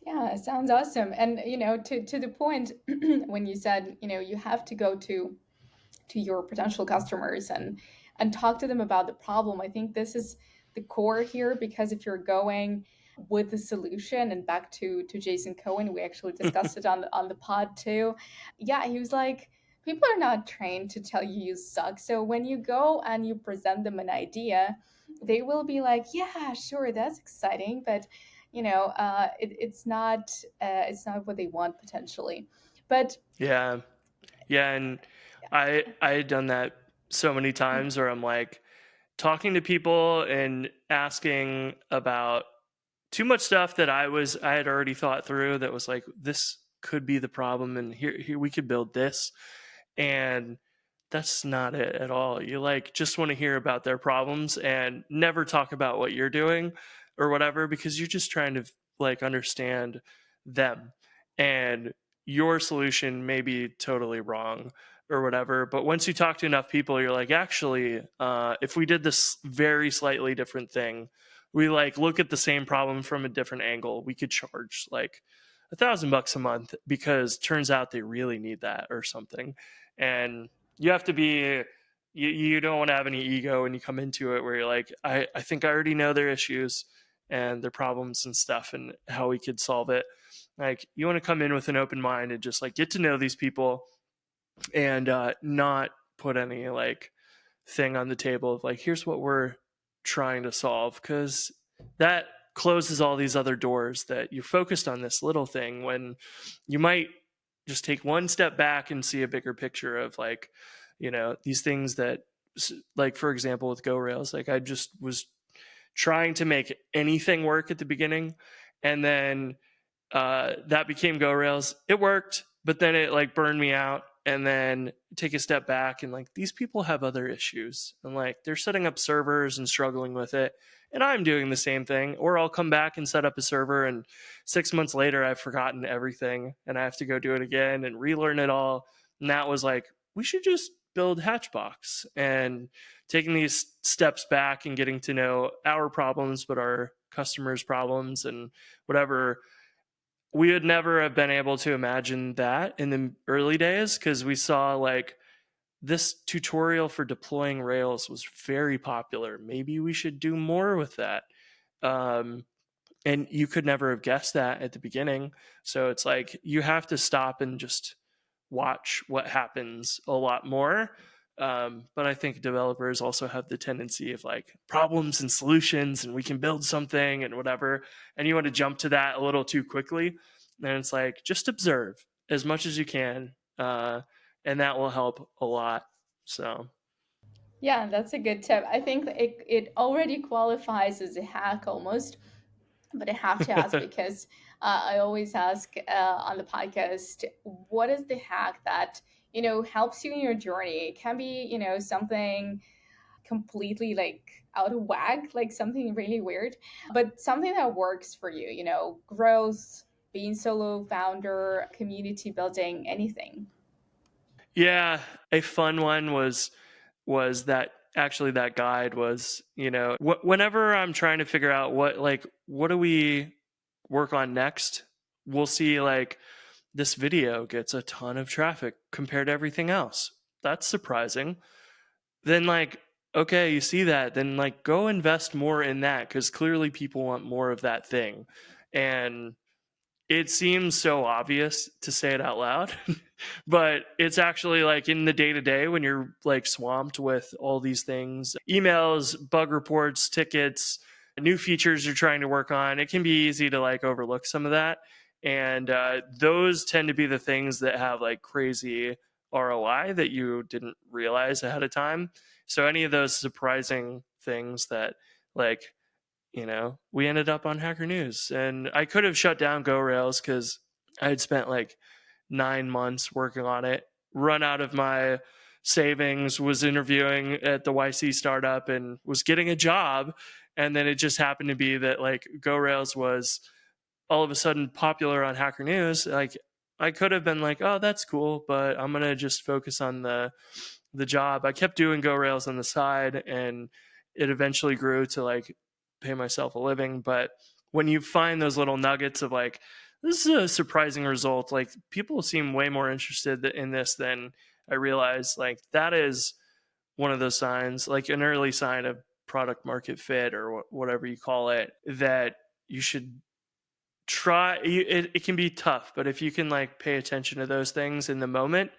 Yeah, it sounds awesome. And to the point when you said, you have to go to your potential customers and talk to them about the problem. I think this is the core here, because if you're going with the solution, and back to Jason Cohen, we actually discussed it on the pod too. Yeah, he was like, people are not trained to tell you you suck. So when you go and you present them an idea, they will be like, yeah, sure, that's exciting, but it's not what they want potentially. But Yeah. Yeah. And I had done that so many times where I'm like talking to people and asking about too much stuff that I had already thought through, that was like, this could be the problem and here we could build this. And that's not it at all. You like just want to hear about their problems and never talk about what you're doing or whatever, because you're just trying to like understand them, and your solution may be totally wrong or whatever. But once you talk to enough people, you're like, actually, if we did this very slightly different thing, we like look at the same problem from a different angle, we could charge like $1,000 a month, because turns out they really need that or something. And you have to be, you don't want to have any ego when you come into it where you're like, I think I already know their issues and their problems and stuff and how we could solve it. Like, you want to come in with an open mind and just like get to know these people, and not put any like thing on the table of like, here's what we're trying to solve, because that closes all these other doors that you're focused on this little thing, when you might just take one step back and see a bigger picture of like, these things that, like, for example, with GoRails, like I just was trying to make anything work at the beginning, and then that became GoRails. It worked, but then it like burned me out. And then take a step back and like, these people have other issues and like they're setting up servers and struggling with it. And I'm doing the same thing. Or I'll come back and set up a server, and 6 months later I've forgotten everything and I have to go do it again and relearn it all. And that was like, we should just build Hatchbox, and taking these steps back and getting to know our problems, but our customers' problems and whatever. We would never have been able to imagine that in the early days, because we saw like this tutorial for deploying Rails was very popular. Maybe we should do more with that. Um, and you could never have guessed that at the beginning. So it's like you have to stop and just watch what happens a lot more. But I think developers also have the tendency of like problems and solutions, and we can build something and whatever. And you want to jump to that a little too quickly. And it's like, just observe as much as you can. And that will help a lot. So. Yeah, that's a good tip. I think it already qualifies as a hack almost, but I have to ask because I always ask on the podcast, what is the hack that, helps you in your journey? It can be, something completely like out of whack, like something really weird, but something that works for you, growth, being solo founder, community building, anything. Yeah, a fun one was that actually that guide was, whenever I'm trying to figure out what do we work on next, we'll see like this video gets a ton of traffic compared to everything else. That's surprising. Then like, okay, you see that, then like go invest more in that cuz clearly people want more of that thing. And it seems so obvious to say it out loud, but it's actually like in the day to day when you're like swamped with all these things, emails, bug reports, tickets, new features you're trying to work on. It can be easy to like overlook some of that. And those tend to be the things that have like crazy ROI that you didn't realize ahead of time. So, any of those surprising things that like we ended up on Hacker News, and I could have shut down GoRails because I had spent like 9 months working on it, run out of my savings, was interviewing at the YC startup, and was getting a job. And then it just happened to be that like GoRails was all of a sudden popular on Hacker News. Like I could have been like, oh, that's cool, but I'm gonna just focus on the job. I kept doing GoRails on the side, and it eventually grew to like pay myself a living. But when you find those little nuggets of like, this is a surprising result, like people seem way more interested in this than I realized, like that is one of those signs, like an early sign of product market fit or whatever you call it, that you should try. It can be tough, but if you can like pay attention to those things in the moment,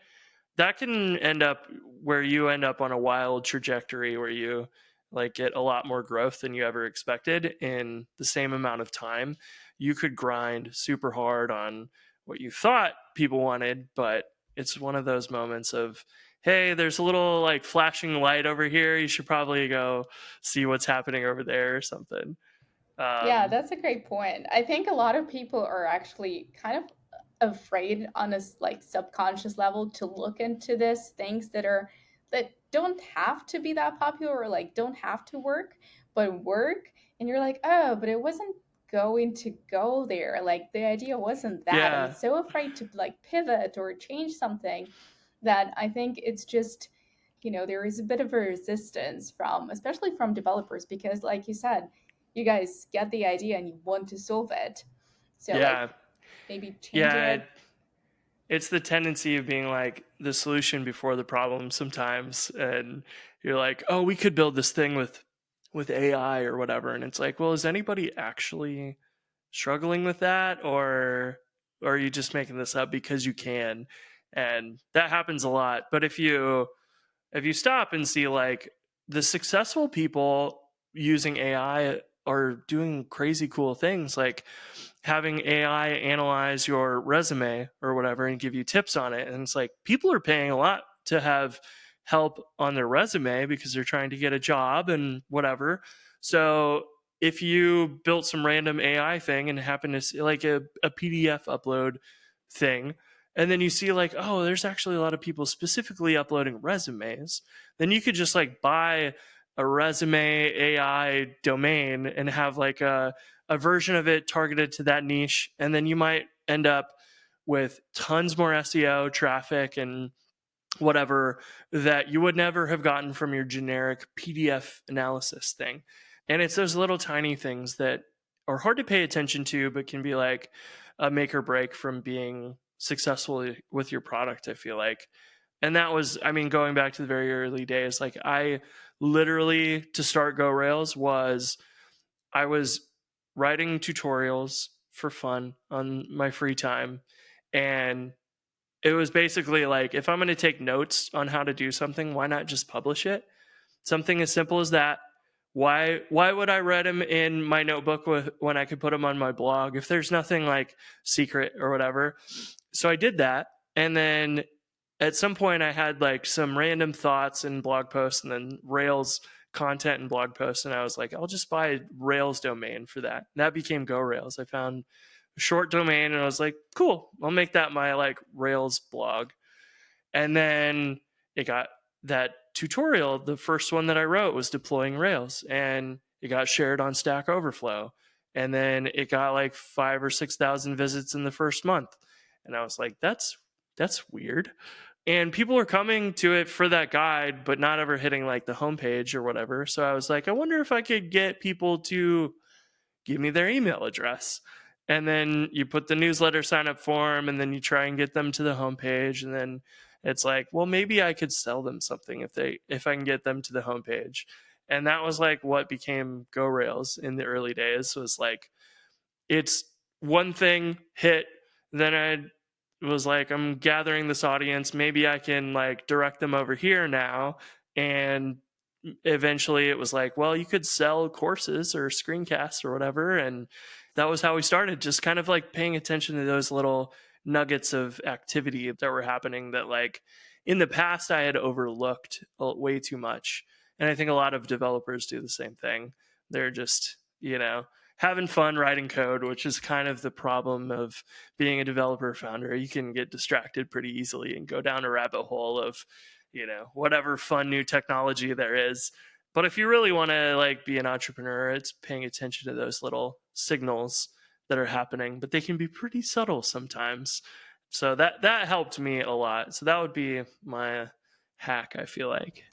that can end up where you end up on a wild trajectory where you like get a lot more growth than you ever expected in the same amount of time. You could grind super hard on what you thought people wanted, but it's one of those moments of, hey, there's a little like flashing light over here, you should probably go see what's happening over there or something. Yeah, um that's a great point. I think a lot of people are actually kind of afraid on a like subconscious level to look into this things that don't have to be that popular or like don't have to work, but work. And you're like, oh, but it wasn't going to go there. Like the idea wasn't that. I'm yeah, so afraid to like pivot or change something that I think it's just, there is a bit of a resistance from, especially from developers, because like you said, you guys get the idea and you want to solve it. So yeah, like maybe change yeah. it. It's the tendency of being like the solution before the problem sometimes, and you're like, oh, we could build this thing with AI or whatever, and it's like, well, is anybody actually struggling with that, or are you just making this up because you can? And that happens a lot. But if you stop and see like the successful people using AI are doing crazy cool things, like having AI analyze your resume or whatever and give you tips on it. And it's like people are paying a lot to have help on their resume because they're trying to get a job and whatever. So if you built some random AI thing and happen to see like a PDF upload thing, and then you see like, oh, there's actually a lot of people specifically uploading resumes, then you could just like buy a resume AI domain and have like a version of it targeted to that niche, and then you might end up with tons more SEO traffic and whatever that you would never have gotten from your generic PDF analysis thing. And it's those little tiny things that are hard to pay attention to, but can be like a make or break from being successful with your product, I feel like. And that was, I mean, going back to the very early days, like I literally to start GoRails was I was writing tutorials for fun on my free time. And it was basically like, if I'm going to take notes on how to do something, why not just publish it? Something as simple as that. Why would I write them in my notebook when I could put them on my blog if there's nothing like secret or whatever? So I did that. And then at some point I had like some random thoughts in blog posts and then Rails content and blog posts. And I was like, I'll just buy a Rails domain for that. And that became GoRails. I found a short domain and I was like, cool, I'll make that my like Rails blog. And then it got that tutorial. The first one that I wrote was deploying Rails, and it got shared on Stack Overflow. And then it got like 5,000 or 6,000 visits in the first month. And I was like, that's weird. And people are coming to it for that guide, but not ever hitting like the homepage or whatever. So I was like, I wonder if I could get people to give me their email address. And then you put the newsletter sign up form, and then you try and get them to the homepage. And then it's like, well, maybe I could sell them something if I can get them to the homepage. And that was like what became GoRails in the early days. Was like, it's one thing hit, then I was like, I'm gathering this audience, maybe I can like direct them over here now. And eventually it was like, well, you could sell courses or screencasts or whatever. And that was how we started, just kind of like paying attention to those little nuggets of activity that were happening that like in the past I had overlooked way too much. And I think a lot of developers do the same thing. They're just, having fun writing code, which is kind of the problem of being a developer founder. You can get distracted pretty easily and go down a rabbit hole of, whatever fun new technology there is. But if you really want to like be an entrepreneur, it's paying attention to those little signals that are happening, but they can be pretty subtle sometimes. So that helped me a lot. So that would be my hack, I feel like.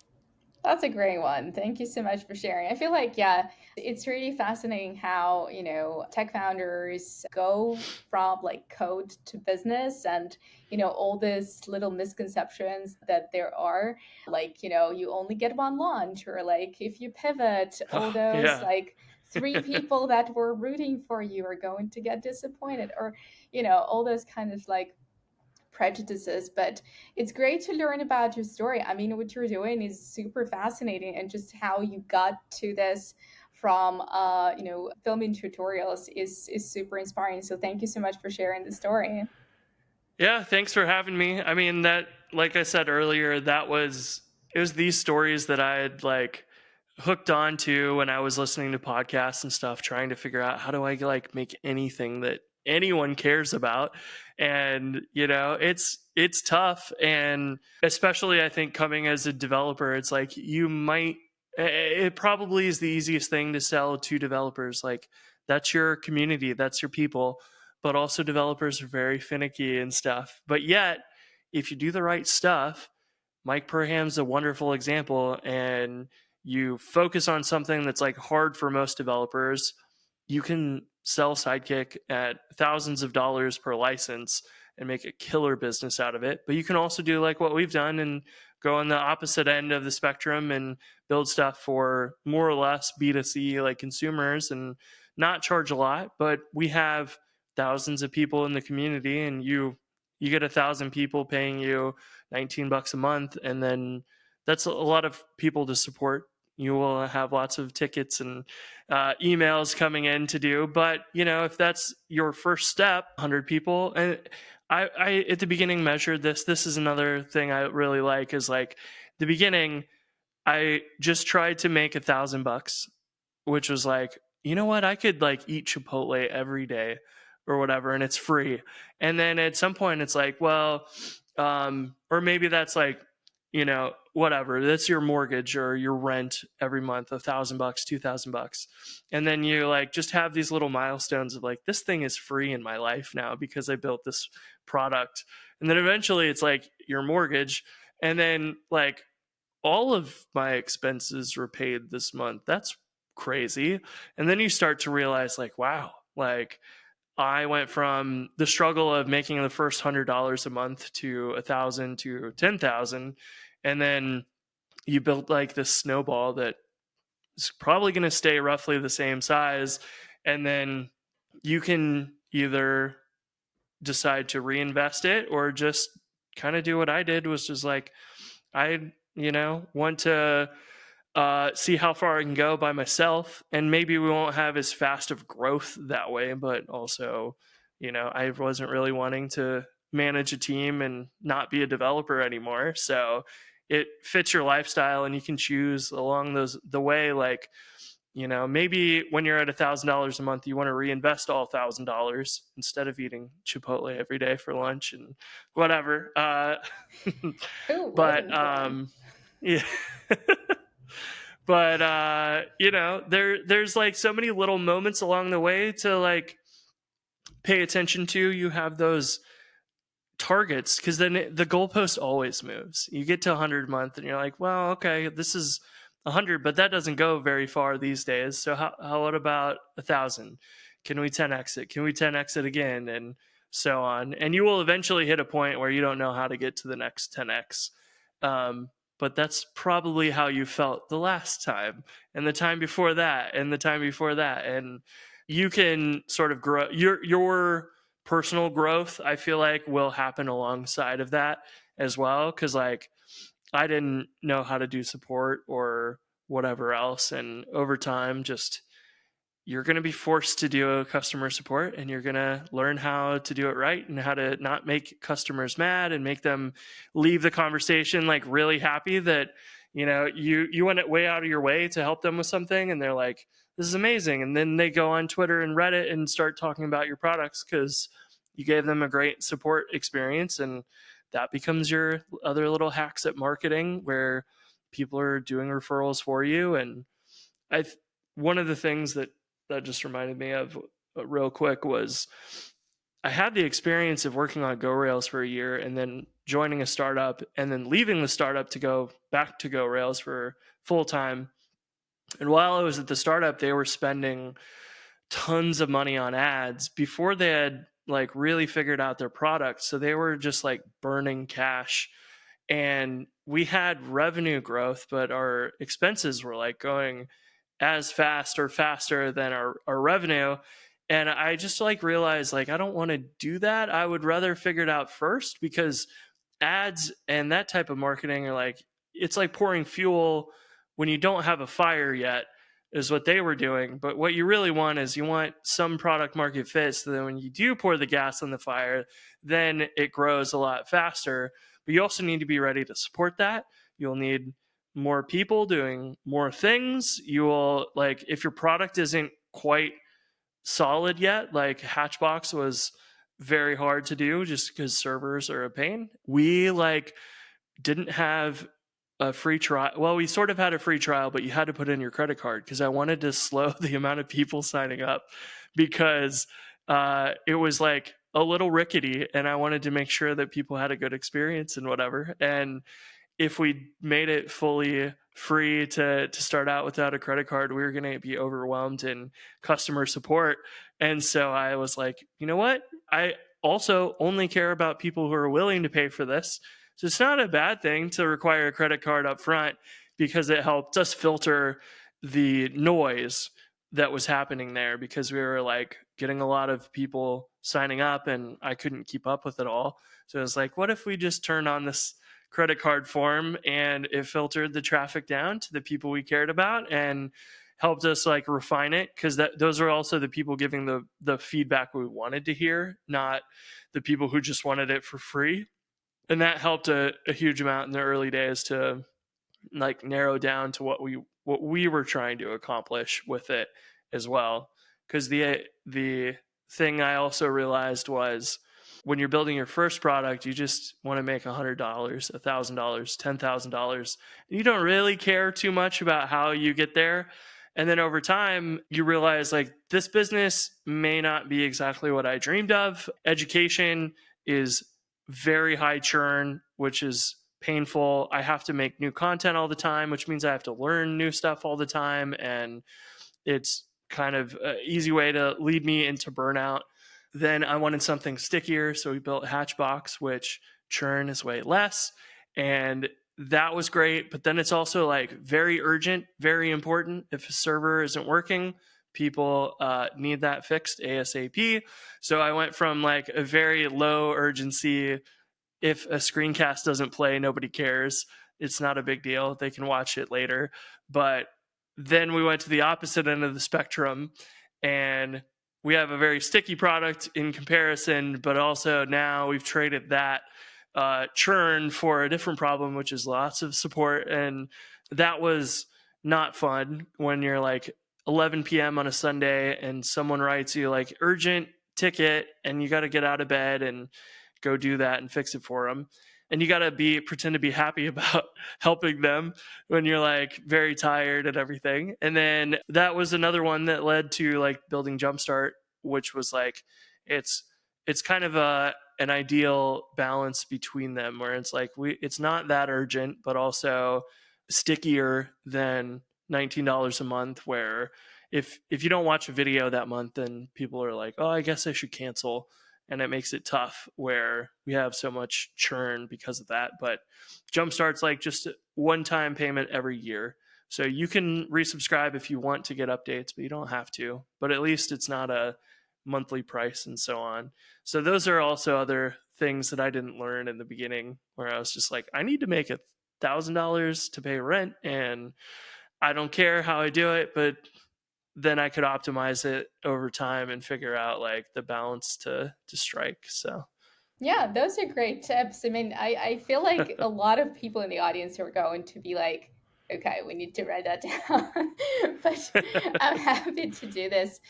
That's a great one. Thank you so much for sharing. I feel like, yeah, it's really fascinating how, tech founders go from like code to business and, all these little misconceptions that there are. Like, you only get one launch, or like if you pivot, all Oh, those yeah. like three people that were rooting for you are going to get disappointed, or, all those kind of like prejudices. But it's great to learn about your story. I mean, what you're doing is super fascinating, and just how you got to this from filming tutorials is super inspiring. So thank you so much for sharing the story. Yeah, thanks for having me. I mean, that, like I said earlier, it was these stories that I had like hooked on to when I was listening to podcasts and stuff, trying to figure out how do I like make anything that anyone cares about. And, it's tough. And especially I think coming as a developer, it's like it probably is the easiest thing to sell to developers. Like, that's your community, that's your people. But also developers are very finicky and stuff. But yet, if you do the right stuff, Mike Perham's a wonderful example, and you focus on something that's like hard for most developers, you can sell Sidekick at thousands of dollars per license and make a killer business out of it. But you can also do like what we've done and go on the opposite end of the spectrum and build stuff for more or less B2C like consumers and not charge a lot. But we have thousands of people in the community, and you get 1,000 people paying you $19 a month, and then that's a lot of people to support. You will have lots of tickets and emails coming in to do. But if that's your first step, 100 people. And I at the beginning measured this. This is another thing I really like, is like the beginning, I just tried to make $1,000, which was like, you know what, I could like eat Chipotle every day or whatever, and it's free. And then at some point it's like, well, or maybe that's like, whatever, that's your mortgage or your rent every month, $1,000, $2,000. And then you like just have these little milestones of like, this thing is free in my life now because I built this product. And then eventually it's like your mortgage. And then like all of my expenses were paid this month. That's crazy. And then you start to realize like, wow, like I went from the struggle of making the first $100 a month to 1,000 to 10,000. And then you built like this snowball that is probably going to stay roughly the same size. And then you can either decide to reinvest it or just kind of do what I did, was just like, I, want to see how far I can go by myself. And maybe we won't have as fast of growth that way, but also, I wasn't really wanting to manage a team and not be a developer anymore. So it fits your lifestyle, and you can choose along the way, like, maybe when you're at $1,000 a month, you want to reinvest all $1,000 instead of eating Chipotle every day for lunch and whatever. Who But wouldn't want? yeah. But there's like so many little moments along the way to like pay attention to. You have those targets, because then the goalpost always moves. You get to 100 a month and you're like, well, okay, this is 100, but that doesn't go very far these days. So what about 1,000? Can we 10x it? Can we 10x it again? And so on. And you will eventually hit a point where you don't know how to get to the next 10x. But that's probably how you felt the last time, and the time before that, and the time before that. And you can sort of grow your personal growth, I feel like, will happen alongside of that as well. Cause like I didn't know how to do support or whatever else. And over time, just you're going to be forced to do a customer support, and you're going to learn how to do it right and how to not make customers mad and make them leave the conversation like really happy that you went way out of your way to help them with something, and they're like, this is amazing. And then they go on Twitter and Reddit and start talking about your products because you gave them a great support experience. And that becomes your other little hacks at marketing, where people are doing referrals for you. And I one of the things that just reminded me of real quick was I had the experience of working on GoRails for a year and then joining a startup and then leaving the startup to go back to GoRails for full time. And while I was at the startup, they were spending tons of money on ads before they had like really figured out their product. So they were just like burning cash, and we had revenue growth, but our expenses were like going as fast or faster than our revenue. And I just like realized like I don't want to do that. I would rather figure it out first, because ads and that type of marketing are like, it's like pouring fuel when you don't have a fire yet, is what they were doing. But what you really want is you want some product market fit, so that when you do pour the gas on the fire, then it grows a lot faster. But you also need to be ready to support that. You'll need more people doing more things. You will, like, if your product isn't quite solid yet, like Hatchbox was very hard to do just because servers are a pain. We like didn't have a free trial. Well, we sort of had a free trial, but you had to put in your credit card, because I wanted to slow the amount of people signing up, because it was like a little rickety, and I wanted to make sure that people had a good experience and whatever. And if we made it fully free to start out without a credit card, we were going to be overwhelmed in customer support. And so I was like, you know what? I also only care about people who are willing to pay for this. So it's not a bad thing to require a credit card up front, because it helped us filter the noise that was happening there, because we were like getting a lot of people signing up and I couldn't keep up with it all. So it was like, what if we just turn on this credit card form, and it filtered the traffic down to the people we cared about and helped us like refine it, because those are also the people giving the feedback we wanted to hear, not the people who just wanted it for free. And that helped a huge amount in the early days to like narrow down to what we were trying to accomplish with it as well. Because the thing I also realized was, when you're building your first product, you just want to make $100, $1,000, $10,000. You don't really care too much about how you get there. And then over time, you realize like this business may not be exactly what I dreamed of. Education is very high churn, which is painful. I have to make new content all the time, which means I have to learn new stuff all the time. And it's kind of an easy way to lead me into burnout. Then I wanted something stickier, so we built Hatchbox, which churn is way less. And that was great. But then it's also like very urgent, very important. If a server isn't working, people need that fixed ASAP. So I went from like a very low urgency, if a screencast doesn't play, nobody cares. It's not a big deal. They can watch it later. But then we went to the opposite end of the spectrum, and we have a very sticky product in comparison, but also now we've traded that churn for a different problem, which is lots of support. And that was not fun when you're like 11 p.m. on a Sunday and someone writes you like urgent ticket and you got to get out of bed and go do that and fix it for them. And you got to be pretend to be happy about helping them when you're like very tired and everything. And then that was another one that led to like building JumpStart, which was like it's it's kind of an ideal balance between them where it's like it's not that urgent but also stickier than $19 a month, where if you don't watch a video that month then people are like, oh, I guess I should cancel, and it makes it tough where we have so much churn because of that. But Jumpstart's like just a one-time payment every year. So you can resubscribe if you want to get updates, but you don't have to. But at least it's not a monthly price and so on. So those are also other things that I didn't learn in the beginning, where I was just like, I need to make $1,000 to pay rent, and I don't care how I do it, but then I could optimize it over time and figure out like the balance to strike. So Yeah, those are great tips. I mean, I feel like a lot of people in the audience are going to be like, okay, we need to write that down. But I'm happy to do this,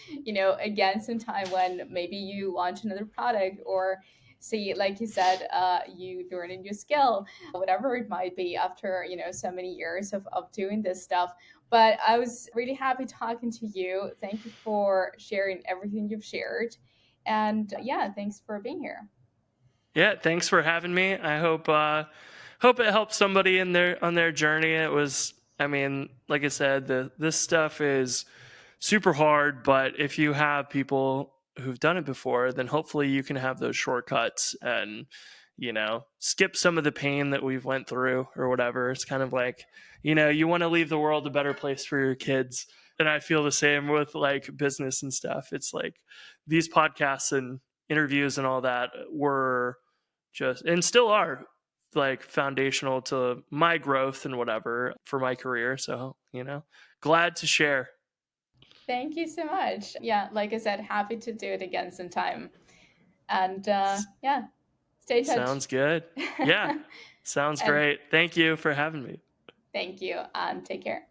again, sometime when maybe you launch another product or see, like you said, you learn a new skill, whatever it might be after, so many years of doing this stuff. But I was really happy talking to you. Thank you for sharing everything you've shared. And yeah, thanks for being here. yeah, thanks for having me. I hope it helps somebody in their on their journey. It was, I mean, like I said, this stuff is super hard, but if you have people who've done it before, then hopefully you can have those shortcuts and skip some of the pain that we've went through or whatever. It's kind of like, you want to leave the world a better place for your kids. And I feel the same with like business and stuff. It's like these podcasts and interviews and all that were just, and still are, like foundational to my growth and whatever for my career. So, glad to share. Thank you so much. Yeah, like I said, happy to do it again sometime. And yeah, stay in touch. Sounds good. Yeah, sounds And great. Thank you for having me. thank you, and take care.